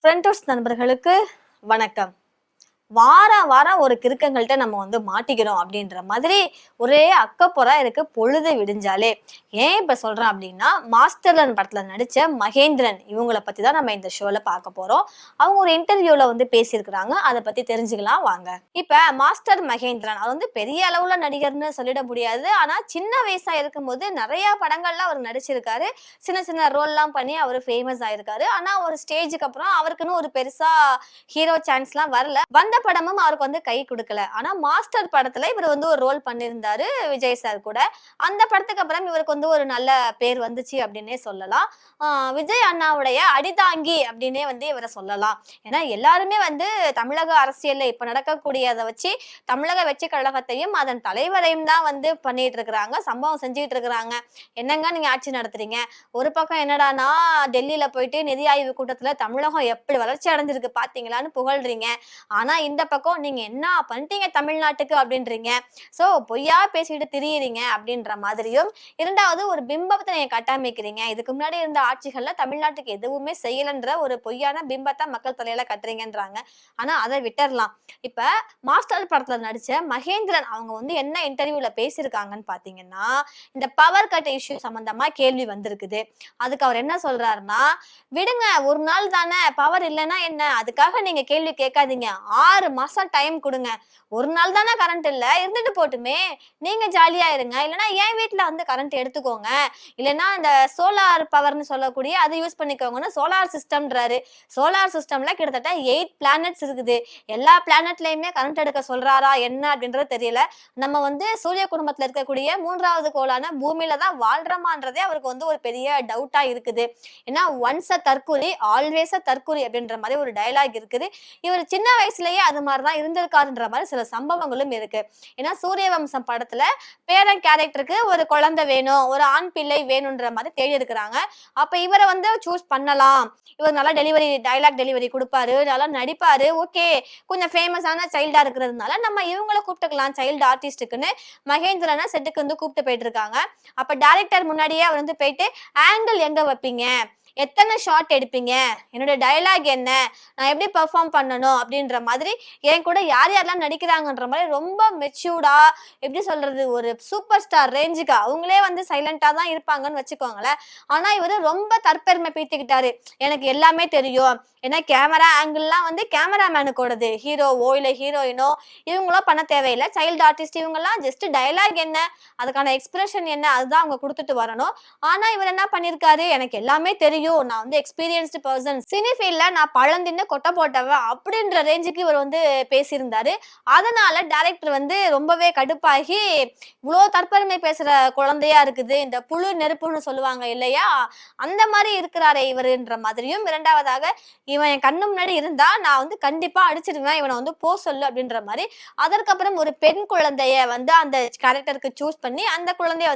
ஃப்ரெண்டோஸ் நண்பர்களுக்கு வணக்கம். வாரம் ஒரு கிறுக்கங்கள்ட்ட நம்ம மாட்டிக்கிறோம் அப்படின்ற மாதிரி ஒரே அக்கப்பொறா இருக்கு பொழுது விடிஞ்சாலே. ஏன் இப்ப சொல்றேன் அப்படின்னா, மாஸ்டர்லன் படத்துல நடிச்ச மகேந்திரன் இவங்களை பத்தி தான் நம்ம இந்த ஷோல பார்க்க போறோம். அவங்க ஒரு இன்டர்வியூல பேசியிருக்கிறாங்க. அதை பத்தி தெரிஞ்சுக்கலாம் வாங்க. இப்ப மாஸ்டர் மகேந்திரன் அது பெரிய அளவுல நடிகர்னு சொல்லிட முடியாது. ஆனா சின்ன வயசா இருக்கும்போது நிறைய படங்கள்ல அவர் நடிச்சிருக்காரு. சின்ன சின்ன ரோல் எல்லாம் பண்ணி அவர் ஃபேமஸ் ஆயிருக்காரு. ஆனா ஒரு ஸ்டேஜுக்கு அப்புறம் அவருக்குன்னு ஒரு பெருசா ஹீரோ சான்ஸ் எல்லாம் வரல. வந்த படமும் அவருக்கு கை கொடுக்கல. ஆனா மாஸ்டர் படத்துல இவர் ஒரு ரோல் பண்ணியிருந்தாரு விஜய் சார் கூட. அந்த படத்துக்கு அப்புறம் இவருக்கு ஒரு நல்ல பேர் வந்துச்சு அப்படின்னே சொல்லலாம். விஜய் அண்ணாவுடைய அடிதாங்கி அப்படின்னே இவரை சொல்லலாம். ஏன்னா எல்லாருமே தமிழக அரசியல்ல இப்ப நடக்கக்கூடியதை வச்சு தமிழக வெற்றி கழகத்தையும் அதன் தலைவரையும் தான் பண்ணிட்டு இருக்கிறாங்க, சம்பவம் செஞ்சுட்டு இருக்கிறாங்க. என்னங்க நீங்க ஆட்சி நடத்துறீங்க? ஒரு பக்கம் என்னடானா டெல்லியில போயிட்டு நிதி ஆய்வு கூட்டத்துல தமிழகம் எப்படி வளர்ச்சி அடைஞ்சிருக்கு பாத்தீங்களான்னு புகழ்றீங்க. ஆனா இந்த பக்கம் நீங்க என்ன பண்ணிட்டீங்க தமிழ்நாட்டுக்கு அப்படின்றீங்க. சோ பொய்யா பேசிட்டு திரியுறீங்க அப்படின்ற மாதிரியும், இரண்டாவது ஒரு பிம்பத்தை நீங்க கட்டமைக்கிறீங்க. இதுக்கு முன்னாடி இருந்த ஆட்சிகள்ல தமிழ்நாட்டுக்கு எதுவுமே செய்யலன்ற ஒரு பொய்யான பிம்பத்தை மக்கள் தலையில கட்டுறீங்கன்றாங்க. ஆனா அதை விட்டுறலாம். இப்ப மாஸ்டர் படத்துல நடிச்ச மகேந்திரன் அவங்க என்ன இன்டர்வியூல பேசியிருக்காங்கன்னு பாத்தீங்கன்னா, இந்த பவர் கட் இஷ்யூ சம்பந்தமா கேள்வி வந்திருக்குது. அதுக்கு அவர் என்ன சொல்றாருன்னா, விடுங்க ஒரு நாள் தானே, பவர் இல்லைன்னா என்ன, அதுக்காக நீங்க கேள்வி கேட்காதீங்க, 6 மாசம் டைம் கொடுங்க, ஒரு நாள் தானே கரண்ட் இல்ல, இருந்துட்டு போட்டுமே, நீங்க ஜாலியா இருங்க, இல்லைன்னா என் வீட்டுல கரண்ட் எடுத்துக்கோங்க, இல்லைன்னா இந்த சோலார் பவர்னு சொல்லக்கூடிய அதை யூஸ் பண்ணிக்கோங்கன்னு சோலார் சிஸ்டம்ன்றாரு. சோலார் சிஸ்டம்ல கிட்டத்தட்ட 8 பிளானட்ஸ் இருக்குது. எல்லா பிளானட்லயுமே கரண்ட் எடுக்க சொல்றாரா என்ன அப்படின்றது தெரியல. நம்ம சூரிய குடும்பத்துல இருக்கக்கூடிய 3வது கோளான பூமியில தான் வாழ்றோமான்றதே அவருக்கு ஒரு பெரிய டவுட்டா இருக்குது. ஏன்னா ஒன்ஸ் அ தற்குறி ஆல்வேஸ் அ தற்குறி அப்படின்ற மாதிரி ஒரு டயலாக் இருக்குது. இவர் சின்ன வயசுலயே அது மாதிரிதான் இருந்திருக்காருன்ற மாதிரி சில சம்பவங்களும் இருக்கு. ஏன்னா சூரிய வம்சம் படத்துல பேரன் கேரக்டருக்கு ஒரு குழந்தை வேணும், ஒரு ஆண் பிள்ளை வேணும்ன்ற மாதிரி தேடி இருக்கிறாங்க. அப்ப இவரை சூஸ் பண்ணலாம். இவர் நல்லா டயலாக் டெலிவரி கொடுப்பாரு, நல்லா நடிப்பாரு, ஓகே, கொஞ்சம் ஃபேமஸான சைல்டா இருக்கிறதுனால நம்ம இவங்களை கூப்பிட்டுக்கலாம் சைல்டு ஆர்டிஸ்டுக்குன்னு மகேந்திரனை செட்டுக்கு கூப்பிட்டு போயிட்டு இருக்காங்க. அப்ப டைரக்டர் முன்னாடியே அவர் போயிட்டு ஆங்கிள் எங்க வைப்பீங்க, எத்தனை ஷாட் எடுப்பீங்க, என்னோட டயலாக் என்ன, நான் எப்படி பெர்ஃபார்ம் பண்ணணும் அப்படின்ற மாதிரி என் கூட யார் யாரெல்லாம் நடிக்கிறாங்கன்ற மாதிரி ரொம்ப மெச்சூர்டா, எப்படி சொல்றது, ஒரு சூப்பர் ஸ்டார் ரேஞ்சுக்கு அவங்களே சைலண்டா தான் இருப்பாங்கன்னு வச்சுக்கோங்களேன். ஆனா இவரு ரொம்ப தற்பெருமை பீத்திக்கிட்டாரு. எனக்கு எல்லாமே தெரியும், ஏன்னா கேமரா ஆங்கிள்லாம் கேமராமேனுக்கோடது, ஹீரோவோ இல்ல ஹீரோயினோ இவங்களோ பண்ண தேவையில்லை. சைல்டு ஆர்டிஸ்ட் இவங்கெல்லாம் ஜஸ்ட் டயலாக் என்ன, அதுக்கான எக்ஸ்பிரஷன் என்ன, அதுதான் அவங்க கொடுத்துட்டு வரணும். ஆனா இவர் என்ன பண்ணிருக்காரு, எனக்கு எல்லாமே தெரியும், நான் எக்ஸ்பீரியன்ஸ்டு பர்சன், சினி ஃபீல்ட்ல நான் பழந்தின்னு கொட்டை போட்டவன் அப்படின்ற ரேஞ்சுக்கு இவர் பேசியிருந்தாரு. அதனால டைரக்டர் ரொம்பவே கடுப்பாகி, இவ்வளோ தற்பெருமை பேசுற குழந்தையா இருக்குது, இந்த புழு நெருப்புன்னு சொல்லுவாங்க இல்லையா, அந்த மாதிரி இருக்கிறாரே இவருன்ற மாதிரியும், இரண்டாவதாக இவன் என் கண்ணு முன்னாடி இருந்தா நான் கண்டிப்பா அடிச்சிடுவேன், இவனை போ சொல்லு அப்படின்ற மாதிரி. அதற்கப்புறம் ஒரு பெண் குழந்தைய அந்த கேரக்டருக்கு சூஸ் பண்ணி அந்த குழந்தைய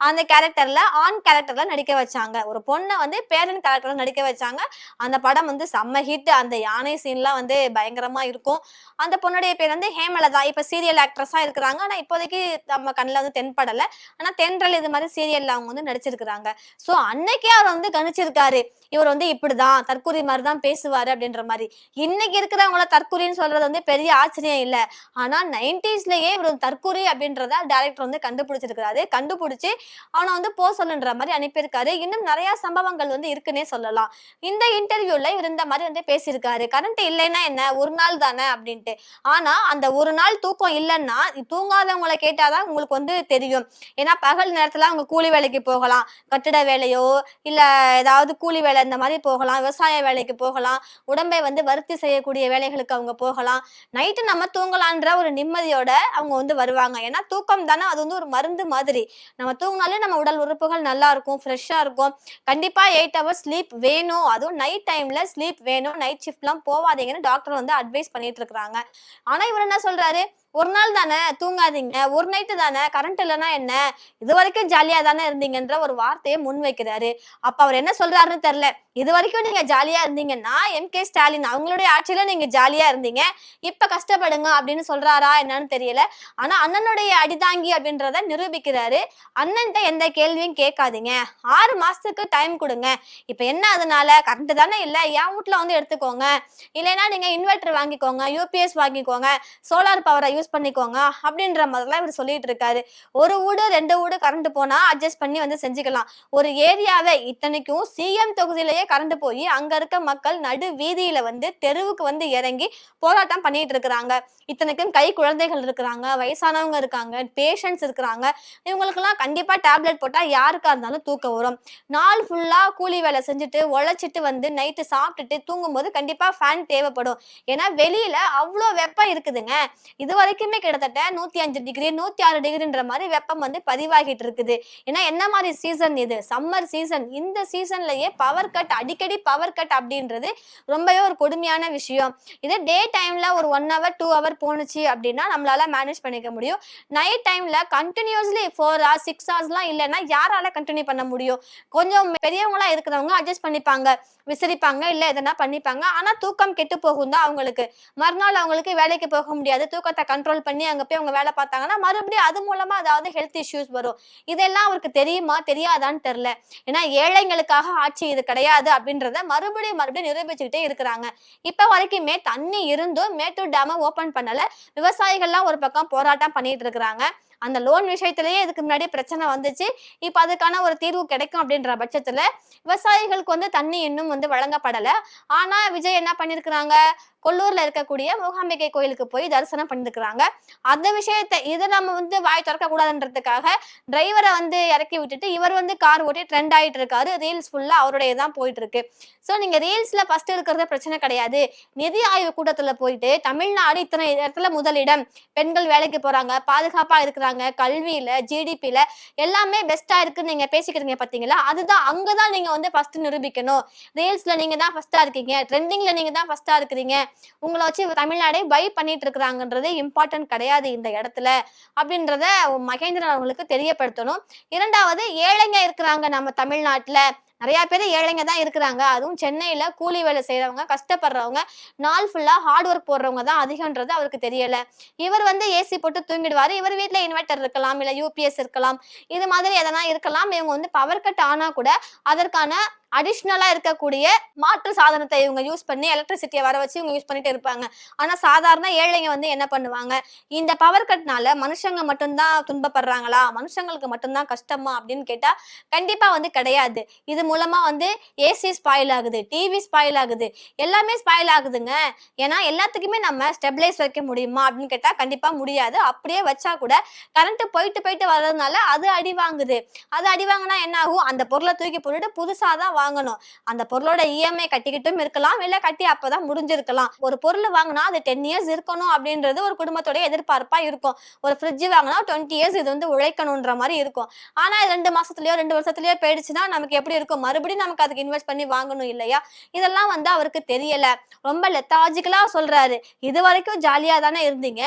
அந்த கேரக்டர்ல ஆண் கேரக்டர்ல நடிக்க வச்சாங்க. ஒரு பொண்ணை பேரன் கேரக்டர்ல நடிக்க வச்சாங்க. அந்த படம் செம்ம ஹிட். அந்த யானை சீன்லாம் பயங்கரமா இருக்கும். அந்த பொண்ணுடைய பேர் ஹேமலதா. இப்ப சீரியல் ஆக்ட்ரஸா இருக்கிறாங்க. ஆனா இப்போதைக்கு நம்ம கண்ணுல தென்படல. ஆனா தென்றல் இது மாதிரி சீரியல்ல அவங்க நடிச்சிருக்கிறாங்க. சோ அன்னைக்கே அவர் கணிச்சிருக்காரு, இவர் இப்படிதான் தற்குறி மாதிரிதான் பேசுவாரு அப்படின்ற மாதிரி. இன்னைக்கு இருக்கிறவங்கள தற்குறின்னு சொல்றது பெரிய ஆச்சரியம் இல்ல. ஆனா 90ஸ்லயே இவர் தற்குறி அப்படின்றத டைரக்டர் கண்டுபிடிச்சிருக்காரு. கண்டுபிடிச்சு அவனை போ சொல்லுன்ற மாதிரி அனுப்பியிருக்காரு. இன்னும் நிறைய சம்பவங்கள் இருக்குன்னே சொல்லலாம். இந்த இன்டர்வியூல இவர் இந்த மாதிரி பேசியிருக்காரு. கரண்ட் இல்லைன்னா என்ன, ஒரு நாள் தானே அப்படின்ட்டு. ஆனா அந்த ஒரு நாள் தூக்கம் இல்லைன்னா, தூங்காதவங்களை கேட்டாதான் உங்களுக்கு தெரியும். ஏன்னா பகல் நேரத்துல அவங்க கூலி வேலைக்கு போகலாம், கட்டிட வேலையோ இல்ல ஏதாவது கூலி வேலை இந்த மாதிரி போகலாம், விவசாய வேலைக்கு போகலாம், உடம்பை வருத்தி செய்யக்கூடிய வேலைகளுக்கு அவங்க போகலாம். நைட்டு நம்ம தூங்கலான்ற ஒரு நிம்மதியோட அவங்க வருவாங்க. ஏன்னா தூக்கம் தானே அது ஒரு மருந்து மாதிரி. நம்ம தூங்கினாலே நம்ம உடல் உறுப்புகள் நல்லா இருக்கும், ஃப்ரெஷ்ஷா இருக்கும். கண்டிப்பா 8 ஹவர்ஸ் ஸ்லீப் வேணும். அதுவும் நைட் டைம்ல ஸ்லீப் வேணும். நைட் ஷிஃப்ட்லாம் போவாதீங்கன்னு டாக்டர் அட்வைஸ் பண்ணிட்டு இருக்காங்க. ஆனா இவர் என்ன சொல்றாரு, ஒரு நாள் தானே தூங்காதீங்க, ஒரு நைட்டு தானே கரண்ட் இல்லைன்னா என்ன, இது வரைக்கும் ஜாலியா தானே இருந்தீங்கன்ற ஒரு வார்த்தையை முன் வைக்கிறாரு. அப்ப அவர் என்ன சொல்றாருன்னு தெரியல. இது வரைக்கும் நீங்க ஜாலியா இருந்தீங்கன்னா எம்.கே. ஸ்டாலின் அவங்களுடைய ஆட்சியில நீங்க ஜாலியா இருந்தீங்க, இப்ப கஷ்டப்படுங்க அப்படின்னு சொல்றாரா என்னன்னு தெரியல. ஆனா அண்ணனுடைய அடிதாங்கி அப்படின்றத நிரூபிக்கிறாரு. அண்ணன்ட்ட எந்த கேள்வியும் கேட்காதீங்க, 6 மாசத்துக்கு டைம் கொடுங்க. இப்ப என்ன அதனால, கரண்ட் தானே இல்ல, என் வீட்டுல வந்து எடுத்துக்கோங்க, இல்லைன்னா நீங்க இன்வெர்டர் வாங்கிக்கோங்க, யூபிஎஸ் வாங்கிக்கோங்க, சோலார் பவரை யூஸ் பண்ணிக்கோங்க அப்படின்ற மாதிரிலாம் இவர் சொல்லிட்டு இருக்காரு. ஒரு வீடு 2 வீடு கரண்ட் போனா அட்ஜஸ்ட் பண்ணி வந்து செஞ்சுக்கலாம். ஒரு ஏரியாவே, இத்தனைக்கும் சிஎம் தொகுதியிலேயே கரண்ட் போய் அங்க இருக்க மக்கள் நடு வீதியில வந்து தெருவுக்கு வந்து இறங்கி போராட்டம் பண்ணிட்டு இருக்கிறாங்க. இத்தனைக்கும் கை குழந்தைகள் இருக்கிறாங்க, வயசானவங்க இருக்காங்க, பேஷண்ட்ஸ் இருக்கிறாங்க. இவங்களுக்கெல்லாம் கண்டிப்பா டேப்லெட் போட்டா யாருக்கா இருந்தாலும் தூக்கம் வரும். நாள் ஃபுல்லா கூலி வேலை செஞ்சுட்டு உழைச்சிட்டு வந்து நைட்டு சாப்பிட்டுட்டு தூங்கும்போது கண்டிப்பா ஃபேன் தேவைப்படும். ஏன்னா வெளியில அவ்வளோ வெப்பம் இருக்குதுங்க. இது வரைக்குமே கிட்டத்தட்ட 105 டிகிரி 106 டிகிரின்ற மாதிரி வெப்பம் வந்து பதிவாகிட்டு இருக்குது. ஏன்னா என்ன மாதிரி சீசன் இது, சம்மர் சீசன். இந்த சீசன்லயே பவர் கட், அடிக்கடி பவர் கட் அப்படின்றது ரொம்பவே ஒரு கொடுமையான விஷயம். இதே டே டைம்ல ஒரு 1 hour 2 hour போனுச்சு அப்படின்னா நம்மளால மேனேஜ் பண்ணிக்க முடியும். நைட் டைம்ல கண்டினியூஸ்லி 4 hours 6 hours இல்லைன்னா யாரால கண்டினியூ பண்ண முடியும்? கொஞ்சம் பெரியவங்களா இருக்கிறவங்க அட்ஜஸ்ட் பண்ணிப்பாங்க, விசிரிப்பாங்க, இல்ல எதனா பண்ணிப்பாங்க. ஆனா தூக்கம் கெட்டு போகும் தான் அவங்களுக்கு. மறுநாள் அவங்களுக்கு வேலைக்கு போக முடியாது. தூக்கத்தை கண்ட்ரோல் பண்ணி அங்க போய் அவங்க வேலை பார்த்தாங்கன்னா மறுபடியும் அது மூலமா அதாவது ஹெல்த் இஷ்யூஸ் வரும். இதெல்லாம் அவருக்கு தெரியுமா தெரியாதான்னு தெரியல. ஏன்னா ஏழைங்களுக்காக ஆட்சி இது கிடையாது அப்படின்றத மறுபடியும் நிரூபிச்சுக்கிட்டே இருக்கிறாங்க. இப்ப வரைக்குமே தண்ணி இருந்தும் மேட்டூர் டேமை ஓபன் பண்ணல. விவசாயிகள்லாம் ஒரு பக்கம் போராட்டம் பண்ணிட்டு இருக்கிறாங்க. அந்த லோன் விஷயத்திலேயே இதுக்கு முன்னாடி பிரச்சனை வந்துச்சு. இப்ப அதுக்கான ஒரு தீர்வு கிடைக்கும் அப்படின்ற பட்சத்துல விவசாயிகளுக்கு வந்து தண்ணி இன்னும் வந்து வழங்கப்படல. ஆனா விஜய் என்ன பண்ணிருக்கிறாங்க, கொல்லூர்ல இருக்கக்கூடிய மூகாம்பிகை கோயிலுக்கு போய் தரிசனம் பண்ணிருக்கிறாங்க. அந்த விஷயத்தை இதை நம்ம வந்து வாய் திறக்க கூடாதுன்றதுக்காக டிரைவரை வந்து இறக்கி விட்டுட்டு இவர் வந்து கார் ஓட்டி ட்ரெண்ட் ஆயிட்டு இருக்காரு. ரீல்ஸ் ஃபுல்லா அவருடைய தான் போயிட்டு இருக்கு. சோ நீங்க ரீல்ஸ்ல ஃபர்ஸ்ட் இருக்கிறது பிரச்சனை கிடையாது. நிதி ஆய்வு கூட்டத்துல போயிட்டு தமிழ்நாடு இத்தனை இடத்துல முதலிடம், பெண்கள் வேலைக்கு போறாங்க, பாதுகாப்பா இருக்கிறாங்க, கல்வியில ஜிடிபில எல்லாமே பெஸ்டா இருக்குன்னு நீங்க பேசிக்கிறீங்க பாத்தீங்களா, அதுதான் அங்கதான் நீங்க வந்து ஃபர்ஸ்ட் நிரூபிக்கணும். ரீல்ஸ்ல நீங்க தான் ஃபர்ஸ்டா இருக்கீங்க, ட்ரெண்டிங்ல நீங்க தான் ஃபர்ஸ்டா இருக்கிறீங்க, உங்களை வச்சு தமிழ்நாடே பை பண்ணிட்டு இருக்கிறாங்கன்றது இம்பார்ட்டன்ட் கிடையாது இந்த இடத்துல அப்படின்றத மகேந்திரன் அவங்களுக்கு தெரியப்படுத்தணும். இரண்டாவது, ஏழைங்க இருக்கிறாங்க நம்ம தமிழ்நாட்டுல, நிறைய பேர் ஏழைங்க தான் இருக்கிறாங்க. அதுவும் சென்னையில கூலி வேலை செய்யறவங்க, கஷ்டப்படுறவங்க, நாள் ஃபுல்லா ஹார்ட் ஒர்க் போடுறவங்க தான் அதிகம்ன்றது அவருக்கு தெரியல. இவர் வந்து ஏசி போட்டு தூங்கிடுவாரு. இவர் வீட்டுல இன்வெர்டர் இருக்கலாம், இல்ல யூபிஎஸ் இருக்கலாம், இது மாதிரி எதனா இருக்கலாம். இவங்க வந்து பவர் கட் ஆனா கூட அதற்கான அடிஷ்னலா இருக்கக்கூடிய மாற்று சாதனத்தை இவங்க யூஸ் பண்ணி எலக்ட்ரிசிட்டியை வர வச்சு இவங்க யூஸ் பண்ணிட்டு இருப்பாங்க. ஆனா சாதாரண ஏழைங்க வந்து என்ன பண்ணுவாங்க, இந்த பவர் கட்னால மனுஷங்க மட்டும்தான் துன்பப்படுறாங்களா, மனுஷங்களுக்கு மட்டும்தான் கஷ்டமா அப்படின்னு கேட்டா கண்டிப்பா வந்து கிடையாது. இது மூலமா வந்து ஏசி ஸ்பாயில் ஆகுது, டிவி ஸ்பாயில் ஆகுது, எல்லாமே ஸ்பாயில் ஆகுதுங்க. ஏன்னா எல்லாத்துக்குமே நம்ம ஸ்டெபிலைஸ் வைக்க முடியுமா அப்படின்னு கேட்டா கண்டிப்பா முடியாது. அப்படியே வச்சா கூட கரண்ட் போயிட்டு போயிட்டு வர்றதுனால அது அடி வாங்குது. அது அடி வாங்கினா என்ன ஆகும், அந்த பொருளை தூக்கி போட்டுட்டு புதுசா தான் வாங்கணும். அந்த பொருளோட இஎம்ஐ கட்டிக்கிட்டும் இருக்கலாம், இல்ல கட்டி அப்பதான் முடிஞ்சிருக்கலாம். ஒரு பொருள் வாங்கினா அது 10 years இருக்கணும் அப்படின்றது ஒரு குடும்பத்தோட எதிர்பார்ப்பா இருக்கும். ஒரு ஃப்ரிட்ஜ் வாங்கினா 20 years இது வந்து உழைக்கணும்ன்ற மாதிரி இருக்கும். ஆனா 2 மாசத்துலயோ 2 வருஷத்துலயோ போயிடுச்சுன்னா நமக்கு எப்படி இருக்கும், மறுபடியும் நமக்கு அதுக்கு இன்வெஸ்ட் பண்ணி வாங்கணும் இல்லையா. இதெல்லாம் வந்து அவருக்கு தெரியல. ரொம்ப லெத்தாஜிக்கலா சொல்றாரு. இது வரைக்கும் ஜாலியா தானே இருந்தீங்க,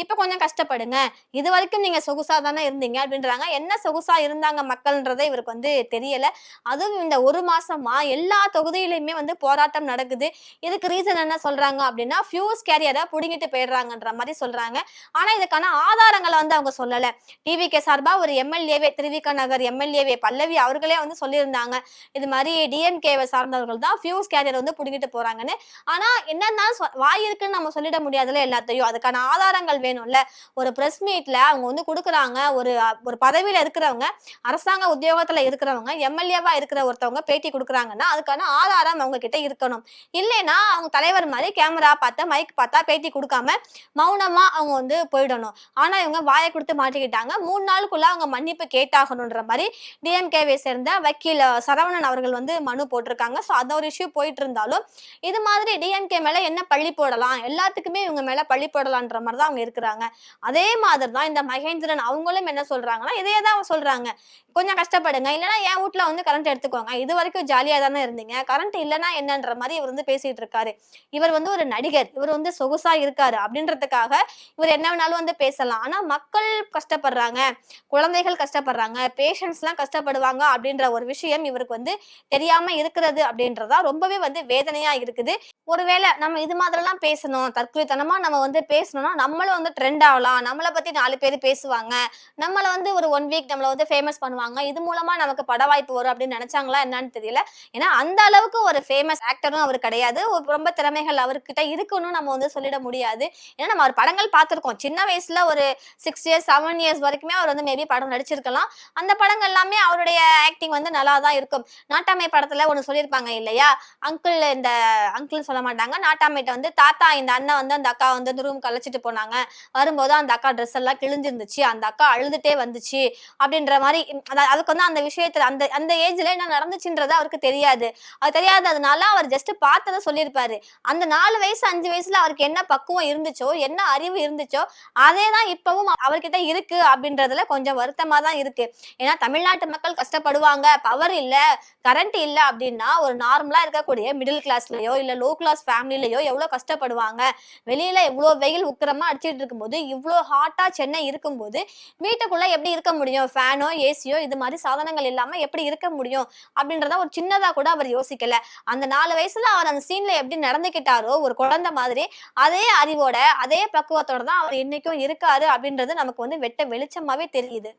இப்ப கொஞ்சம் கஷ்டப்படுங்க, இது வரைக்கும் நீங்க சொகுசா தானே இருந்தீங்க அப்படின்றாங்க. என்ன சொகுசா இருந்தாங்க மக்கள்ன்றதை இவருக்கு வந்து தெரியல. அதுவும் இந்த 1 மாசமா எல்லா தொகுதியிலுமே வந்து போராட்டம் நடக்குது. இதுக்கு ரீசன் என்ன சொல்றாங்க அப்படின்னா, ஃபியூஸ் கேரியரை புடுங்கிட்டு போயிடுறாங்கன்ற மாதிரி சொல்றாங்க. ஆனா இதுக்கான ஆதாரங்களை வந்து அவங்க சொல்லல. டிவிகே சார்பா ஒரு எம்எல்ஏவே, திருவிக நகர் எம்எல்ஏவே பல்லவி அவர்களே வந்து சொல்லியிருந்தாங்க, இது மாதிரி டிஎம்கேவை சார்ந்தவர்கள் தான் ஃபியூஸ் கேரியர் வந்து புடுங்கிட்டு போறாங்கன்னு. ஆனா என்னன்னா வாய் இருக்குன்னு நம்ம சொல்லிட முடியாதுல எல்லாத்தையும், அதுக்கான ஆதாரங்கள் வேணும்ல. ஒரு பிரஸ் மீட்ல அவங்க வந்து கொடுக்குறாங்க, ஒரு பதவியில இருக்கிறவங்க, அரசாங்க உத்தியோகத்துல இருக்கிறவங்க, எம்எல்ஏவா இருக்கிற ஒருத்தவங்க பேட்டி கொடுக்குறாங்கன்னா அதுக்கான ஆதாரம் அவங்க கிட்ட இருக்கணும். இல்லைன்னா அவங்க தலைவர் மாதிரி கேமரா பார்த்தா மைக் பார்த்தா பேட்டி கொடுக்காம மௌனமா அவங்க வந்து போயிடணும். ஆனா இவங்க வாயை கொடுத்து மாட்டிக்கிட்டாங்க. 3 நாளுக்குள்ள அவங்க மன்னிப்பு கேட்டாகணும்ன்ற மாதிரி டிஎம்கேவை சேர்ந்த வக்கீல் சரவணன் அவர்கள் வந்து மனு போட்டிருக்காங்க. ஸோ அது ஒரு இஷ்யூ போயிட்டு இருந்தாலும் இது மாதிரி டிஎம்கே மேல என்ன பள்ளி போடலாம், எல்லாத்துக்குமே இவங்க மேல பள்ளி போடலான்ற மாதிரி தான் அவங்க இருக்கிறாங்க. அதே மாதிரி தான் இந்த மகேந்திரன் அவங்களும் என்ன சொல்றாங்கன்னா இதே தான் சொல்றாங்க, கொஞ்சம் கஷ்டப்படுங்க, இல்லைன்னா என் வீட்டுல வந்து கரண்ட் எடுத்துக்கோங்க, இது வரைக்கும் வரைக்கும் ஜாலியா தானே இருந்தீங்க, கரண்ட் இல்லைன்னா என்னன்ற மாதிரி இவர் வந்து பேசிட்டு இருக்காரு. இவர் வந்து ஒரு நடிகர், இவர் வந்து சொகுசா இருக்காரு அப்படின்றதுக்காக இவர் என்ன வேணாலும் வந்து பேசலாம். ஆனா மக்கள் கஷ்டப்படுறாங்க, குழந்தைகள் கஷ்டப்படுறாங்க, பேஷண்ட்ஸ் எல்லாம் கஷ்டப்படுவாங்க அப்படின்ற ஒரு விஷயம் இவருக்கு வந்து தெரியாம இருக்கிறது அப்படின்றதா ரொம்பவே வந்து வேதனையா இருக்குது. ஒருவேளை நம்ம இது மாதிரிலாம் பேசணும், தற்குறித்தனமா நம்ம வந்து பேசணும்னா நம்மளும் வந்து ட்ரெண்ட் ஆகலாம், நம்மளை பத்தி 4 பேர் பேசுவாங்க, நம்மள வந்து ஒரு 1 வீக் நம்மள வந்து ஃபேமஸ் பண்ணுவாங்க, இது மூலமா நமக்கு பட வாய்ப்பு வரும் அப்படின்னு நினைச்சாங்களா என்னன்னு தெரியல. ஏன்னா அந்த அளவுக்கு ஒரு ஃபேமஸ் ஆக்டரும் அவர் கிடையாது. ரொம்ப திறமைகள் அவர்கிட்ட இருக்குன்னு நம்ம வந்து சொல்லிட முடியாது. ஏன்னா நம்ம அவர் படங்கள் பார்த்திருக்கோம். சின்ன வயசுல ஒரு 6 இயர்ஸ் 7 இயர்ஸ் வரைக்குமே அவர் வந்து மேபி படம் நடிச்சிருக்கலாம். அந்த படங்கள் எல்லாமே அவருடைய ஆக்டிங் வந்து நல்லா தான் இருக்கும். நாட்டாமை படத்துல ஒண்ணு சொல்லியிருப்பாங்க இல்லையா, அங்கிள் இந்த அங்கிள் சொல்ல மாட்டாங்க, நாட்டாமைட்ட வந்து தாத்தா இந்த அண்ணன் வந்து அந்த அக்கா வந்து அந்த ரூமுக்கு அழைச்சிட்டு போனாங்க, வரும்போது அந்த அக்கா ட்ரெஸ் எல்லாம் கிழிஞ்சிருந்துச்சு, அந்த அக்கா அழுதுட்டே வந்துச்சு அப்படின்ற மாதிரி. அதுக்கு வந்து அந்த விஷயத்துல அந்த அந்த ஏஜ்ல என்ன நடந்துச்சுன்றது அவருக்கு தெரியாது. அது தெரியாததுனால அவர் ஜஸ்ட் பார்த்ததை சொல்லியிருப்பாரு. அந்த 4 வயசு 5 வயசுல அவருக்கு என்ன பக்குவம் இருந்துச்சோ, என்ன அறிவு இருந்துச்சோ, அதே தான் இப்பவும் அவர்கிட்ட இருக்கு அப்படின்றதுல கொஞ்சம் வருத்தமா தான் இருக்கு. ஏன்னா தமிழ்நாட்டு மக்கள் கஷ்டப்படுவாங்க, பவர் இல்ல, கரண்ட் இல்ல அப்படின்னா ஒரு நார்மலா இருக்கக்கூடிய மிடில் கிளாஸ்லயோ இல்ல லோ கிளாஸ் ஃபேமிலிலயோ எவ்வளவு கஷ்டப்படுவாங்க. வெளியில இவ்வளவு வெயில் உக்கிரமா அடிச்சிட்டு இருக்கும்போது, இவ்வளவு ஹாட்டா சென்னை இருக்கும்போது வீட்டுக்குள்ள எப்படி இருக்க முடியும், ஃபேனோ ஏசியோ இது மாதிரி சாதனங்கள் இல்லாம எப்படி இருக்க முடியும் அப்படின்றத ஒரு சின்னதா கூட அவர் யோசிக்கல. அந்த 4 வயசுல அவர் அந்த சீன்ல எப்படி நடந்துக்கிட்டாரோ ஒரு குழந்தை மாதிரி, அதே அறிவோட அதே பக்குவத்தோட தான் அவர் இன்னைக்கும் இருக்காரு அப்படின்றது நமக்கு வந்து வெட்ட வெளிச்சமாவே தெரியுது.